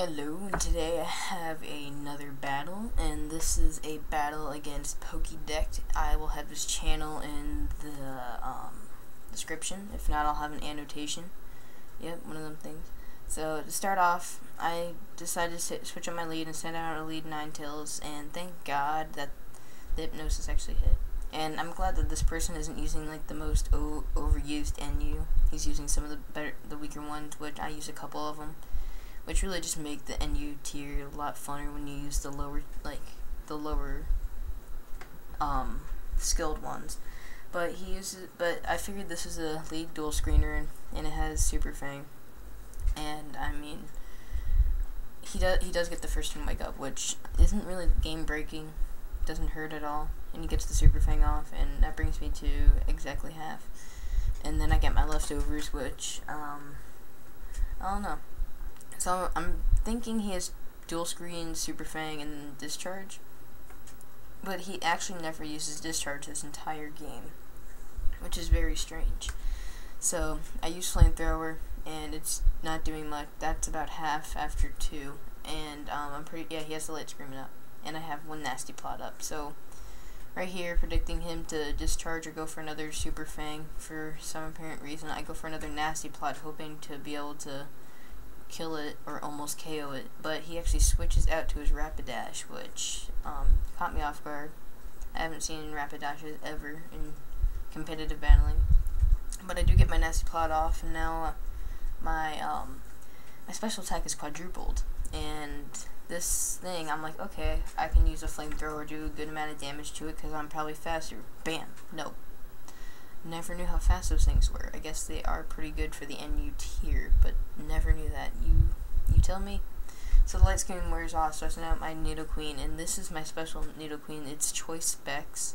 Hello, and today I have another battle, and this is a battle against Pokedeck. I will have his channel in the description. If not, I'll have an annotation. Yep, one of them things. So to start off, I decided to switch up my lead and send out a lead Ninetales, and thank God that the hypnosis actually hit. And I'm glad that this person isn't using like the most overused NU. He's using some of the weaker ones, which I use a couple of them, which really just make the NU tier a lot funner when you use the lower, skilled ones. But I figured this is a league dual screener, and it has Super Fang, and I mean, he does get the first turn wake up, which isn't really game breaking, doesn't hurt at all, and he gets the Super Fang off, and that brings me to exactly half. And then I get my leftovers, which I don't know. So I'm thinking he has dual screen, Super Fang, and Discharge, but he actually never uses Discharge this entire game, which is very strange. So I use Flamethrower, and it's not doing much. That's about half after 2, and he has the Light Screaming up, and I have one Nasty Plot up. So right here, predicting him to Discharge or go for another Super Fang for some apparent reason, I go for another Nasty Plot, hoping to be able to kill it or almost KO it, but he actually switches out to his Rapidash, which caught me off guard. I haven't seen Rapidashes ever in competitive battling, but I do get my Nasty Plot off, and now my special attack is quadrupled, and this thing, I'm like, okay, I can use a Flamethrower, do a good amount of damage to it because I'm probably faster. Bam! Nope. Never knew how fast those things were. I guess they are pretty good for the NU tier, but never knew that. You tell me? So the Light Screen wears off, so I send out my Nidoqueen, and this is my special Nidoqueen. It's Choice Specs,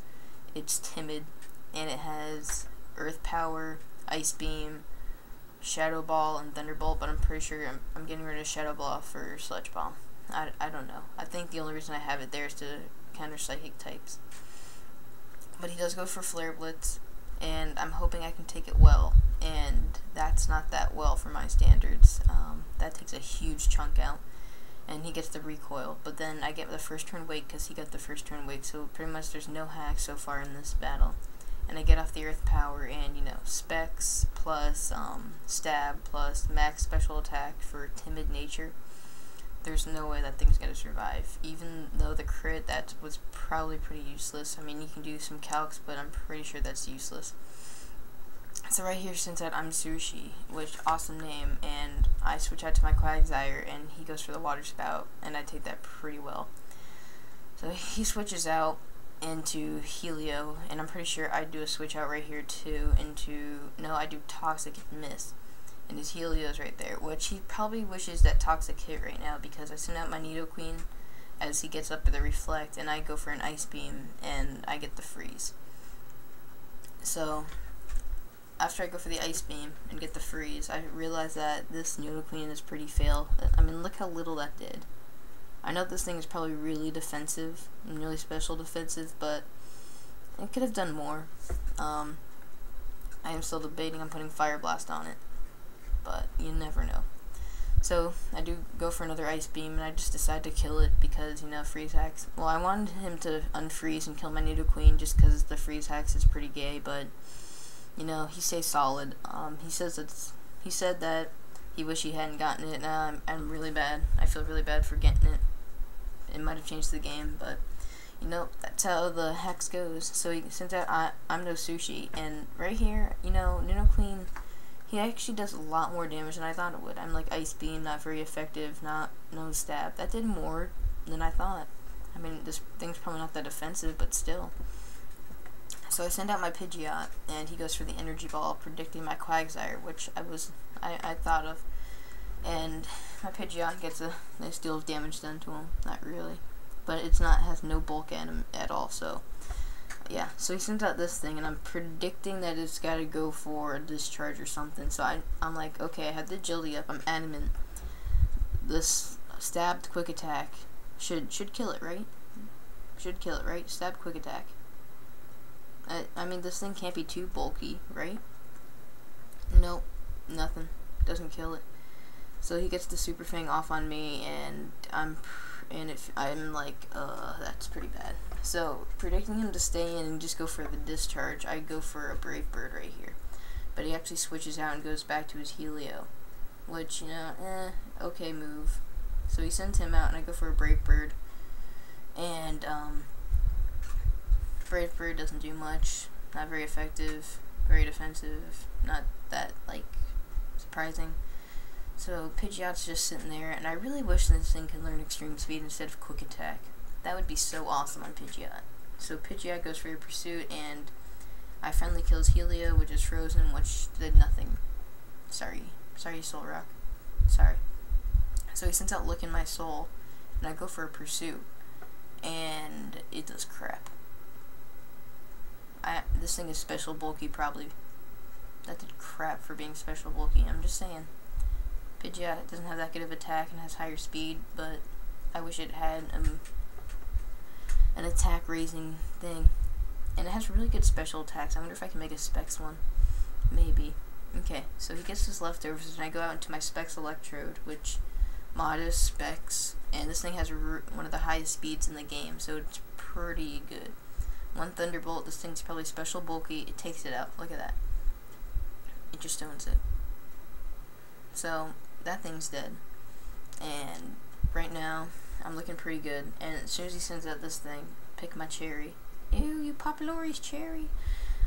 it's Timid, and it has Earth Power, Ice Beam, Shadow Ball, and Thunderbolt, but I'm pretty sure I'm getting rid of Shadow Ball for Sludge Bomb. I don't know. I think the only reason I have it there is to counter Psychic types. But he does go for Flare Blitz, and I'm hoping I can take it well, and that's not that well for my standards. That takes a huge chunk out, and he gets the recoil, but then I get the first turn wake because he got the first turn wake, so pretty much there's no hacks so far in this battle. And I get off the Earth Power, and Specs plus Stab plus max special attack for Timid nature. There's no way that thing's gonna survive. Even though the crit, that was probably pretty useless. I mean, you can do some calcs, but I'm pretty sure that's useless. So right here, since I'm Sushi, which awesome name, and I switch out to my Quagsire, and he goes for the Water Spout, and I take that pretty well. So he switches out into Helio, and I'm pretty sure I do a switch out right here too I do Toxic and miss. And his Helio's right there, which he probably wishes that Toxic hit right now, because I send out my Nidoqueen as he gets up to the Reflect, and I go for an Ice Beam, and I get the freeze. So after I go for the Ice Beam and get the freeze, I realize that this Nidoqueen is pretty fail. I mean, look how little that did. I know this thing is probably really defensive and really special defensive, but it could have done more. I am still debating on putting Fire Blast on it, but you never know. So I do go for another Ice Beam, and I just decide to kill it because, freeze hacks. Well, I wanted him to unfreeze and kill my Nidoqueen just because the freeze hacks is pretty gay, but he stays solid. He said that he wished he hadn't gotten it, and I'm really bad. I feel really bad for getting it. It might have changed the game, but that's how the hex goes. So he sends out I'm no Sushi, and right here, Nidoqueen, he actually does a lot more damage than I thought it would. I'm like Ice Beam, not very effective, no Stab. That did more than I thought. I mean, this thing's probably not that offensive, but still. So I send out my Pidgeot, and he goes for the Energy Ball, predicting my Quagsire, which I thought of. And my Pidgeot gets a nice deal of damage done to him. Not really, but has no bulk at all. So yeah, so he sends out this thing, and I'm predicting that it's got to go for a Discharge or something. So I'm like, okay, I have the Agility up. I'm adamant. This Stabbed Quick Attack should kill it, right? Should kill it, right? Stabbed Quick Attack. I mean, this thing can't be too bulky, right? Nope, nothing. Doesn't kill it. So he gets the super fang off on me, and I'm like, that's pretty bad. So predicting him to stay in and just go for the discharge, I go for a brave bird right here. But he actually switches out and goes back to his Helio, which, you know, okay move. So he sends him out, and I go for a brave bird, and brave bird doesn't do much, not very effective, very defensive, not that, like, surprising. So Pidgeot's just sitting there, and I really wish this thing could learn extreme speed instead of quick attack. That would be so awesome on Pidgeot. So Pidgeot goes for a pursuit, and I finally kills Helio, which is frozen, which did nothing. Sorry, Solrock. Sorry. So he sends out Look in My Soul, and I go for a pursuit, and it does crap. This thing is special bulky, probably. That did crap for being special bulky, I'm just saying. Pidgeot doesn't have that good of attack and has higher speed, but I wish it had an attack raising thing. And it has really good special attacks. I wonder if I can make a Specs one. Maybe. Okay, so he gets his leftovers, and I go out into my Specs Electrode, which modest Specs, and this thing has one of the highest speeds in the game, so it's pretty good. One Thunderbolt, this thing's probably special bulky, it takes it out. Look at that. It just owns it. So, that thing's dead. And right now, I'm looking pretty good. And as soon as he sends out this thing, pick my cherry. Ew, you Populori's cherry.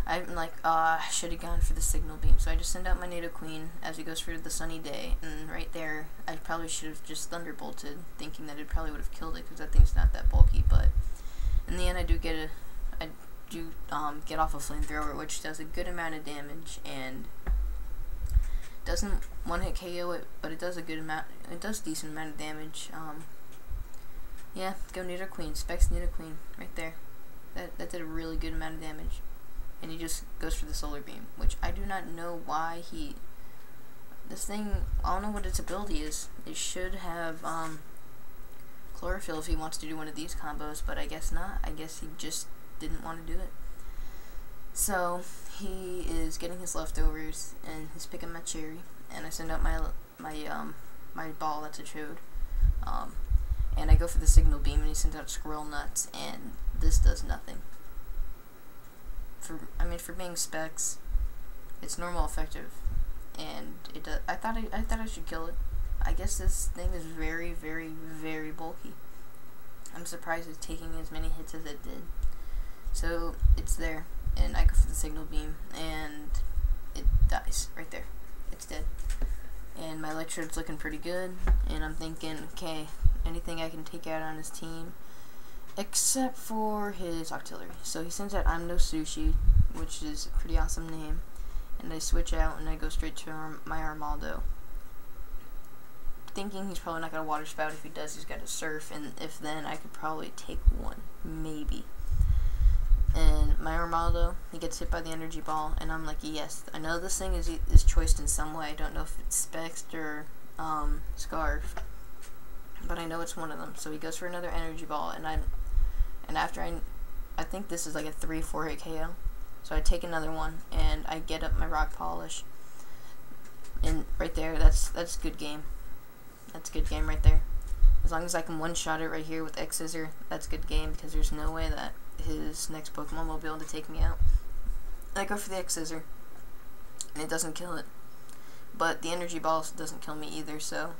I'm like, I should have gone for the Signal Beam. So I just send out my Nidoqueen as he goes for the Sunny Day. And right there, I probably should have just Thunderbolted, thinking that it probably would have killed it, because that thing's not that bulky. But in the end, I do get off a Flamethrower, which does a good amount of damage, and doesn't one-hit KO it, but it does a good amount. It does a decent amount of damage. Yeah, go Nidoqueen, Specs Nidoqueen, right there. That did a really good amount of damage, and he just goes for the Solar Beam, which I do not know why he. This thing, I don't know what its ability is. It should have Chlorophyll if he wants to do one of these combos, but I guess not. I guess he just didn't want to do it. So he is getting his leftovers, and he's picking my cherry, and I send out my ball that's a chode, and I go for the Signal Beam, and he sends out Squirrel Nuts, and this does nothing. For being Specs, it's normal effective, and it does. I thought I should kill it. I guess this thing is very, very, very bulky. I'm surprised it's taking as many hits as it did. So it's there, and I go for the Signal Beam, and it dies right there. It's dead. And my Electrode's looking pretty good, and I'm thinking, okay, anything I can take out on his team, except for his Octillery. So he sends out I'm No Sushi, which is a pretty awesome name, and I switch out, and I go straight to my Armaldo, thinking he's probably not going to Water Spout. If he does, he's got to Surf, and if then, I could probably take one, maybe. And my Armaldo, he gets hit by the Energy Ball, and I'm like, yes, I know this thing is choiced in some way. I don't know if it's Specs or Scarf, but I know it's one of them. So he goes for another Energy Ball, and after I think this is like a 3-4 hit KO. So I take another one, and I get up my Rock Polish, and right there, that's good game. That's good game right there. As long as I can one-shot it right here with X Scissor, that's good game, because there's no way that his next Pokemon will be able to take me out. I go for the X Scissor, and it doesn't kill it. But the Energy Ball doesn't kill me either, so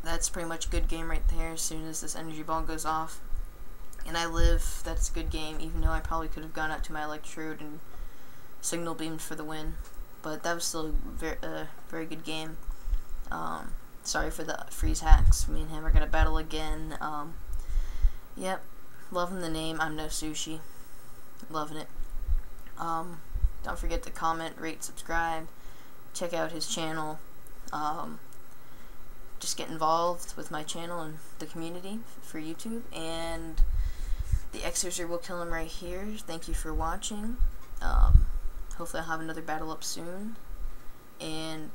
that's pretty much good game right there. As soon as this Energy Ball goes off, and I live, that's good game, even though I probably could have gone out to my Electrode and Signal Beamed for the win. But that was still a very good game. Sorry for the freeze hacks. Me and him are going to battle again. Yep. Loving the name. I'm No Sushi. Loving it. Don't forget to comment, rate, subscribe. Check out his channel. Just get involved with my channel and the community for YouTube. And the X-Scissor will kill him right here. Thank you for watching. Hopefully I'll have another battle up soon. And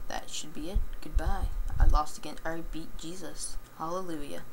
that should be it. Goodbye. I lost again. I beat Jesus. Hallelujah.